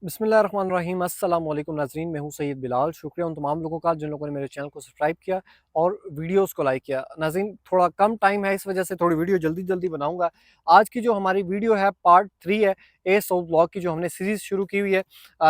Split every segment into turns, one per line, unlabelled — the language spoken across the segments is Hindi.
बिस्मिल्लाहिर्रहमानिर्रहीम अस्सलाम वालेकुम नाज़रीन, मैं हूं सैयद बिलाल। शुक्रिया उन तमाम लोगों का जिन लोगों ने मेरे चैनल को सब्सक्राइब किया और वीडियोस को लाइक किया। नाज़रीन, थोड़ा कम टाइम है, इस वजह से थोड़ी वीडियो जल्दी जल्दी बनाऊंगा। आज की जो हमारी वीडियो है पार्ट 3 है ए साउथ ब्लॉक की, जो हमने सीरीज़ शुरू की हुई है।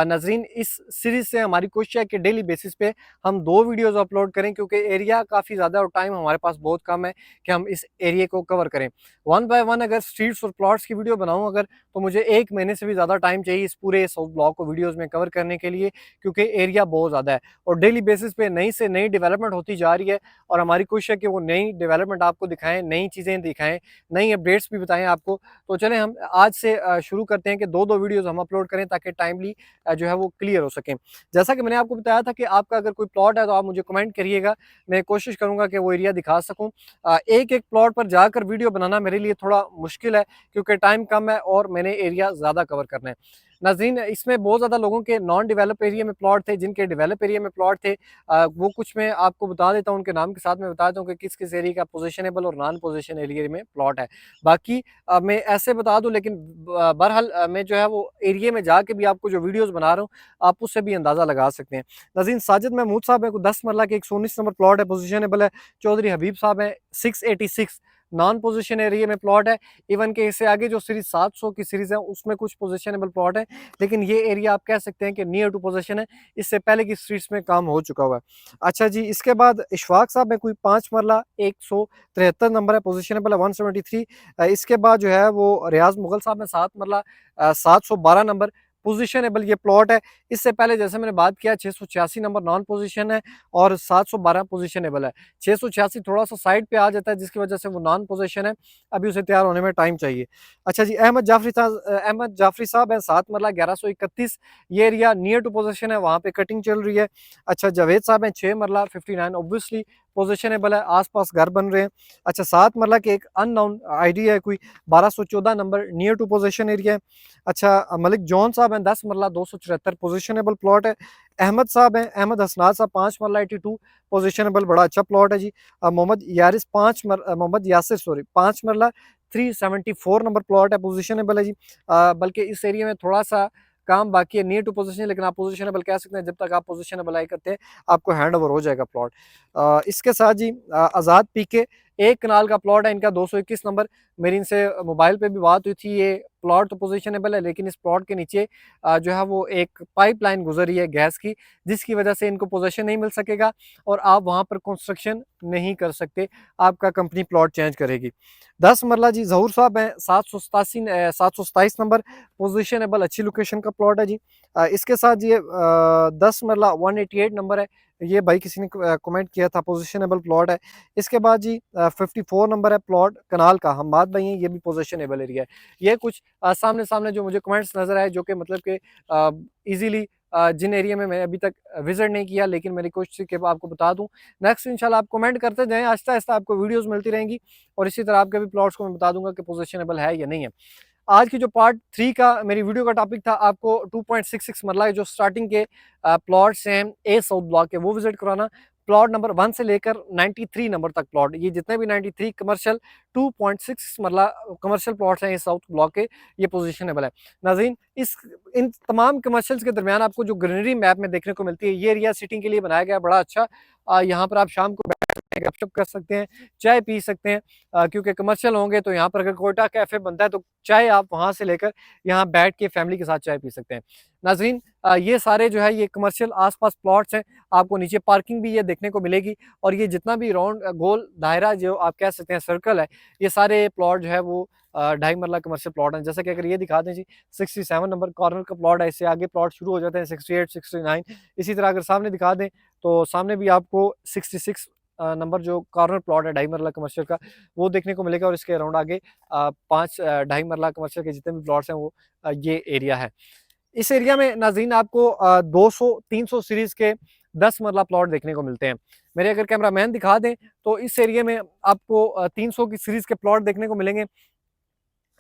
नाज़रीन, इस सीरीज़ से हमारी कोशिश है कि डेली बेसिस पे हम 2 वीडियोज़ अपलोड करें, क्योंकि एरिया काफ़ी ज़्यादा और टाइम हमारे पास बहुत कम है कि हम इस एरिया को कवर करें। वन बाय वन अगर स्ट्रीट्स और प्लॉट्स की वीडियो बनाऊँ अगर, तो मुझे 1 महीने से भी ज़्यादा टाइम चाहिए इस पूरे साउथ ब्लॉक को वीडियोज़ में कवर करने के लिए, क्योंकि एरिया बहुत ज़्यादा है और डेली बेसिस पे नई से नई डेवलपमेंट होती जा रही है। और हमारी कोशिश है कि वो नई डेवलपमेंट आपको दिखाएँ, नई चीज़ें दिखाएँ, नई अपडेट्स भी बताएँ आपको। तो चलें हम आज से शुरू करते हैं कि 2-2 वीडियोज़ हम अपलोड करें, ताकि टाइमली जो है वो क्लियर हो सकें। जैसा कि मैंने आपको बताया था कि आपका अगर कोई प्लॉट है तो आप मुझे कमेंट करिएगा, मैं कोशिश करूँगा कि वो एरिया दिखा सकूँ। एक-एक प्लॉट पर जाकर वीडियो बनाना मेरे लिए थोड़ा मुश्किल है, क्योंकि टाइम कम है और मैंने एरिया ज़्यादा कवर करना है। नाज़रीन, इसमें बहुत ज़्यादा लोगों के नॉन डेवलप एरिया में प्लॉट थे, जिनके डेवलप एरिया में प्लॉट थे वो कुछ मैं आपको बता देता हूँ, उनके नाम के साथ मैं बता देता हूँ कि किस-किस एरिया का पोज़िशनेबल और नॉन पोज़िशन एरिया में प्लॉट है। बाकी मैं ऐसे बता दूँ, लेकिन बहरहाल मैं जो है वो एरिया में जाके भी आपको जो वीडियोज़ बना रहा हूँ, आप उससे भी अंदाज़ा लगा सकते हैं। नाज़रीन, साजिद महमूद साहब है, को 10 मरला के 119 नंबर प्लॉट है, पोज़िशनेबल है। चौधरी हबीब साहब हैं, 686 नॉन पोजीशन एरिया में प्लॉट है। इवन के इससे आगे जो सीरीज 700 की सीरीज है उसमें कुछ पोजीशनेबल प्लॉट है, लेकिन ये एरिया आप कह सकते हैं कि नियर टू पोजीशन है, इससे पहले की स्ट्रीट्स में काम हो चुका हुआ है। अच्छा जी, इसके बाद इशफाक साहब में कोई 5 मरला 173 नंबर है, पोजीशनेबल है 173। इसके बाद जो है वो रियाज मुगल साहब में 7 मरला 712 नंबर पोजीशनेबल ये प्लॉट है। इससे पहले जैसे मैंने बात किया 686 नंबर नॉन पोजीशन है और 712 पोजीशनेबल है। 686 थोड़ा-सा साइड पे आ जाता है, जिसकी वजह से वो नॉन पोजीशन है, अभी उसे तैयार होने में टाइम चाहिए। अच्छा जी, अहमद जाफरी साहब हैं, 7 मरला 1131, ये एरिया नियर टू पोजीशन है, वहाँ पे कटिंग चल रही है। अच्छा, जावेद साहब हैं, 6 मरला 59, ऑब्वियसली पोजीशनेबल है, आस-पास घर बन रहे हैं। अच्छा, 7 मरला के एक अननोन आईडी है कोई, 1214 number, near to position area है। अच्छा, मलिक जॉन साहब हैं, 10 मरला 274, पोजीशनेबल प्लॉट है। अहमद साहब हैं, अहमद हसनाद साहब, 5 मरला 82, पोजीशनेबल, बड़ा अच्छा प्लॉट है जी। मोहम्मद यासिर सॉरी 5 मरला 374 नंबर प्लॉट है, पोजीशनेबल है जी। बल्कि इस एरिया में थोड़ा-सा काम बाकी है, नियर टू पोजीशन, लेकिन आप पोजीशनेबल कह सकते हैं। जब तक आप पोजीशनेबल आई करते हैं, आपको हैंड ओवर हो जाएगा प्लॉट। इसके साथ जी आज़ाद पीके 1 कनाल का प्लॉट है इनका, 221 नंबर। मेरी इनसे मोबाइल पे भी बात हुई थी। ये प्लॉट तो पोजीशनेबल है, लेकिन इस प्लॉट के नीचे जो है वो एक पाइपलाइन गुजर रही है गैस की, जिसकी वजह से इनको पोजीशन नहीं मिल सकेगा और आप वहाँ पर कंस्ट्रक्शन नहीं कर सकते, आपका कंपनी प्लॉट चेंज करेगी। 10 मरला जी ज़हूर साहब हैं, 727 नंबर, पोजीशनेबल, अच्छी लोकेशन का प्लॉट है जी। इसके साथ ये 10 मरला 188 नंबर है, ये भाई किसी ने कमेंट किया था, पोजीशनेबल प्लॉट है। इसके बाद जी 54 नंबर है प्लॉट कनाल का, हम्माद भाई हैं, ये भी पोजीशनेबल एरिया है। ये कुछ सामने-सामने जो मुझे कमेंट्स नज़र आए, जो कि मतलब कि ईज़िली जिन एरिया में मैंने अभी तक विज़िट नहीं किया, लेकिन मेरी कोशिश थी कि आपको बता दूँ। नेक्स्ट इंशाल्लाह आप कमेंट करते जाएँ, आहिस्ता-आहिस्ता आपको वीडियोज़ मिलती रहेंगी और इसी तरह आपके भी प्लॉट्स को मैं बता दूँगा कि पोजीशनेबल है या नहीं है। आज की जो पार्ट 3 का मेरी वीडियो का टॉपिक था, आपको 2.66 मरला जो स्टार्टिंग के प्लॉट्स हैं ए साउथ ब्लॉक के, वो विज़िट करवाना। प्लॉट नंबर 1 से लेकर 93 नंबर तक प्लॉट, ये जितने भी 93 कमर्शियल 2.6 मरला कमर्शियल प्लॉट्स हैं इस साउथ ब्लॉक के, ये पोजीशनेबल है। नाज़रीन, इस इन तमाम कमर्शियल्स के दरमियान आपको जो ग्रीनरी मैप में देखने को मिलती है, ये एरिया सिटिंग के लिए बनाया गया है, बड़ा अच्छा। यहाँ पर आप शाम को बैठ सकते हैं, गपशप कर सकते हैं, चाय पी सकते हैं। क्योंकि कमर्शियल होंगे तो यहाँ पर अगर कोयटा कैफ़े बनता है, तो चाय आप वहाँ से लेकर यहाँ बैठ के फैमिली के साथ चाय पी सकते हैं। नाज़रीन, ये सारे जो है ये कमर्शियल आस-पास प्लॉट्स हैं, आपको नीचे पार्किंग भी ये देखने को मिलेगी और ये जितना भी राउंड गोल दायरा जो आप कह सकते हैं सर्कल है, ये सारे प्लॉट जो है वो 2.5 मरला कमर्शियल प्लॉट हैं। जैसे कि अगर ये दिखा दें जी, 67 नंबर कॉर्नर का प्लॉट है, इससे आगे प्लॉट शुरू हो जाते हैं 68, 69। इसी तरह अगर सामने दिखा दें, तो सामने भी आपको 66 नंबर जो कॉर्नर प्लॉट है 2.5 मरला कमर्शियल का, वो देखने को मिलेगा और इसके अराउंड आगे 5 2.5 मरला कमर्शियल के जितने भी प्लॉट्स हैं वो ये एरिया है। इस एरिया में नाज़रीन आपको 200-300 सीरीज़ के 10 मरला प्लॉट देखने को मिलते हैं। मेरे अगर कैमरामैन दिखा दें, तो इस एरिया में आपको 300 की सीरीज़ के प्लॉट देखने को मिलेंगे।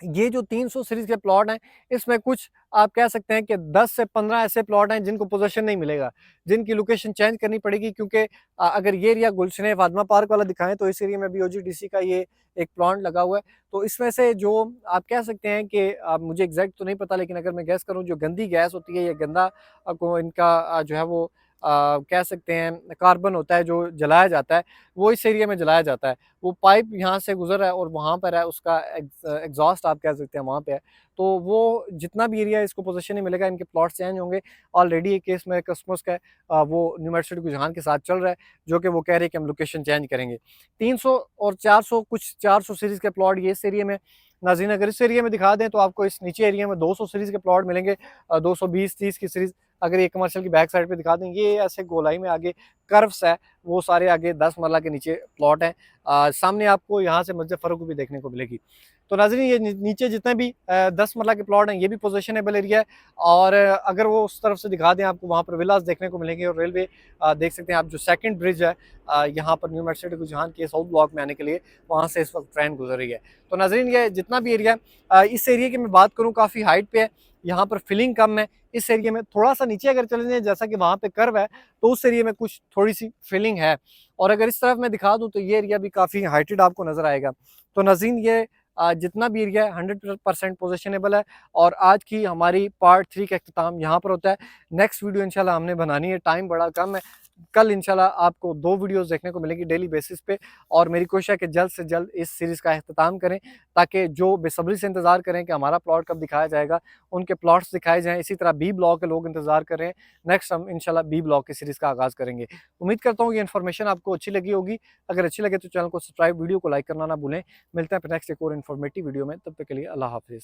ये जो 300 सीरीज़ के प्लॉट हैं, इसमें कुछ आप कह सकते हैं कि 10 से 15 ऐसे प्लॉट हैं जिनको पोज़ीशन नहीं मिलेगा, जिनकी लोकेशन चेंज करनी पड़ेगी, क्योंकि अगर ये एरिया गुलशन फातिमा पार्क वाला दिखाएँ तो इस एरिया में भी ओजीडीसी का ये एक प्लांट लगा हुआ है। तो इसमें से जो आप कह सकते हैं कि मुझे एग्ज़ैक्ट तो नहीं पता, लेकिन अगर मैं गेस करूँ, जो गंदी गैस होती है या गंदा को इनका जो है वो कह सकते हैं कार्बन होता है जो जलाया जाता है, वो इस एरिया में जलाया जाता है। वो पाइप यहाँ से गुज़र रहा है और वहाँ पर है, उसका एग्ज़ॉस्ट आप कह सकते हैं वहाँ पे है। तो वो जितना भी एरिया है इसको पोज़ीशन नहीं मिलेगा, इनके प्लॉट चेंज होंगे। ऑलरेडी एक केस में कस्टमर्स का वो न्यू मेड सिटी गुजरान के साथ चल रहा है, जो कि वो कह रहे हैं कि हम लोकेशन चेंज करेंगे। 300 और 400 कुछ 400 सीरीज़ के प्लॉट ये इस एरिया में। नाज़रीन अगर इस एरिया में दिखा दें तो आपको इस नीचे एरिया में 200 सीरीज़ के प्लॉट मिलेंगे, 220-30 की सीरीज़। अगर ये कमर्शियल की बैक साइड पे दिखा दें, ये ऐसे गोलाई में आगे कर्व्स है, वो सारे आगे 10 मरला के नीचे प्लॉट हैं। सामने आपको यहाँ से मस्जिद फ़ारूक भी देखने को मिलेगी। तो नाज़रीन ये नीचे जितने भी 10 मरला के प्लॉट हैं, ये भी पोज़ीशनेबल एरिया है। और अगर वो उस तरफ से दिखा दें आपको, वहाँ पर विलास देखने को मिलेंगे और रेलवे देख सकते हैं आप, जो सेकंड ब्रिज है यहाँ पर न्यू मेड सिटी गुजरान के साउथ ब्लॉक में आने के लिए, वहाँ से इस वक्त ट्रेन गुजर रही है। तो नाज़रीन ये जितना भी एरिया है, इस एरिया की मैं बात करूँ काफ़ी हाइट पे है, यहाँ पर फिलिंग कम है। इस एरिया में थोड़ा-सा नीचे अगर चले जाएँ, जैसा कि वहाँ पे कर्व है, तो उस एरिया में कुछ थोड़ी-सी फिलिंग है। और अगर इस तरफ मैं दिखा दूँ तो ये एरिया भी काफ़ी हाइटेड आपको नज़र आएगा। तो नाज़रीन ये जितना भी एरिया है 100% पोज़ीशनेबल है। और आज की हमारी पार्ट 3 का इख्तिताम यहाँ पर होता है। नेक्स्ट वीडियो इंशाल्लाह हमने बनानी है, टाइम बड़ा कम है। कल इंशाल्लाह आपको 2 वीडियोज़ देखने को मिलेंगी डेली बेसिस पे, और मेरी कोशिश है कि जल्द से जल्द इस सीरीज़ का इख्तिताम करें, ताकि जो बेसब्री से इंतज़ार करें कि हमारा प्लॉट कब दिखाया जाएगा, उनके प्लॉट्स दिखाए जाएँ। इसी तरह बी ब्लॉक के लोग इंतज़ार कर रहे हैं, नेक्स्ट हम इंशाल्लाह बी ब्लॉक की सीरीज़ का आगाज़ करेंगे। उम्मीद करता हूँ ये इन्फॉर्मेशन आपको अच्छी लगी होगी। अगर अच्छी लगे तो चैनल को सब्सक्राइब, वीडियो को लाइक करना ना भूलें। मिलते हैं फिर नेक्स्ट एक और इन्फॉर्मेटिव वीडियो में, तब तक के लिए अल्लाह हाफ़िज़।